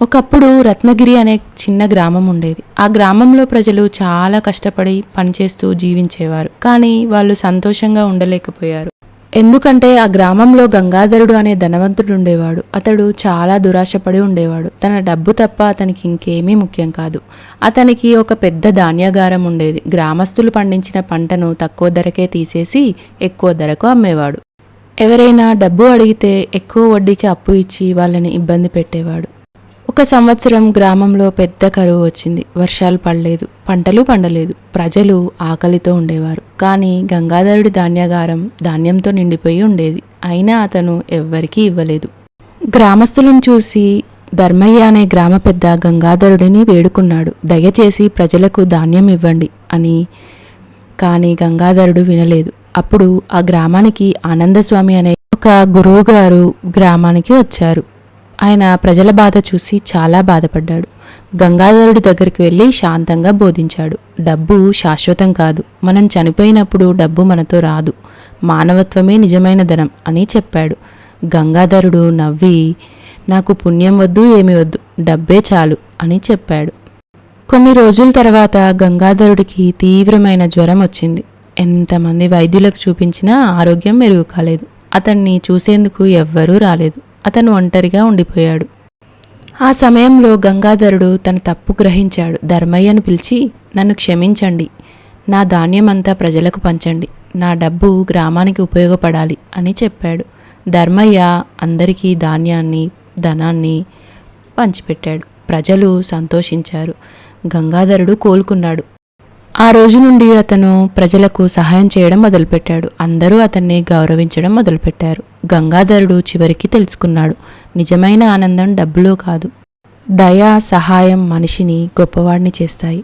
ఒకప్పుడు రత్నగిరి అనే చిన్న గ్రామం ఉండేది. ఆ గ్రామంలో ప్రజలు చాలా కష్టపడి పనిచేస్తూ జీవించేవారు. కానీ వాళ్ళు సంతోషంగా ఉండలేకపోయారు. ఎందుకంటే ఆ గ్రామంలో గంగాధరుడు అనే ధనవంతుడు ఉండేవాడు. అతడు చాలా దురాశపడి ఉండేవాడు. తన డబ్బు తప్ప అతనికి ఇంకేమీ ముఖ్యం కాదు. అతనికి ఒక పెద్ద ధాన్యాగారం ఉండేది. గ్రామస్తులు పండించిన పంటను తక్కువ ధరకే తీసేసి ఎక్కువ ధరకు అమ్మేవాడు. ఎవరైనా డబ్బు అడిగితే ఎక్కువ వడ్డీకి అప్పు ఇచ్చి వాళ్ళని ఇబ్బంది పెట్టేవాడు. ఒక సంవత్సరం గ్రామంలో పెద్ద కరువు వచ్చింది. వర్షాలు పడలేదు, పంటలు పండలేదు. ప్రజలు ఆకలితో ఉండేవారు. కానీ గంగాధరుడి ధాన్యాగారం ధాన్యంతో నిండిపోయి ఉండేది. అయినా అతను ఎవ్వరికీ ఇవ్వలేదు. గ్రామస్తులను చూసి ధర్మయ్య అనే గ్రామ పెద్ద గంగాధరుడిని వేడుకున్నాడు, దయచేసి ప్రజలకు ధాన్యం ఇవ్వండి అని. కానీ గంగాధరుడు వినలేదు. అప్పుడు ఆ గ్రామానికి ఆనందస్వామి అనే ఒక గురువుగారు గ్రామానికి వచ్చారు. ఆయన ప్రజల బాధ చూసి చాలా బాధపడ్డాడు. గంగాధరుడి దగ్గరికి వెళ్ళి శాంతంగా బోధించాడు. డబ్బు శాశ్వతం కాదు. మనం చనిపోయినప్పుడు డబ్బు మనతో రాదు. మానవత్వమే నిజమైన ధనం అని చెప్పాడు. గంగాధరుడు నవ్వి, నాకు పుణ్యం వద్దు, ఏమి వద్దు, డబ్బే చాలు అని చెప్పాడు. కొన్ని రోజుల తర్వాత గంగాధరుడికి తీవ్రమైన జ్వరం వచ్చింది. ఎంతమంది వైద్యులకు చూపించినా ఆరోగ్యం మెరుగు కాలేదు. అతన్ని చూసేందుకు ఎవ్వరూ రాలేదు. అతను ఒంటరిగా ఉండిపోయాడు. ఆ సమయంలో గంగాధరుడు తన తప్పు గ్రహించాడు. ధర్మయ్యను పిలిచి, నన్ను క్షమించండి, నా ధాన్యమంతా ప్రజలకు పంచండి, నా డబ్బు గ్రామానికి ఉపయోగపడాలి అని చెప్పాడు. ధర్మయ్య అందరికీ ధాన్యాన్ని ధనాన్ని పంచిపెట్టాడు. ప్రజలు సంతోషించారు. గంగాధరుడు కోలుకున్నాడు. ఆ రోజు నుండి అతను ప్రజలకు సహాయం చేయడం మొదలుపెట్టాడు. అందరూ అతన్ని గౌరవించడం మొదలుపెట్టారు. గంగాధరుడు చివరికి తెలుసుకున్నాడు, నిజమైన ఆనందం డబ్బులో కాదు, దయ, సహాయం మనిషిని గొప్పవాడిని చేస్తాయి.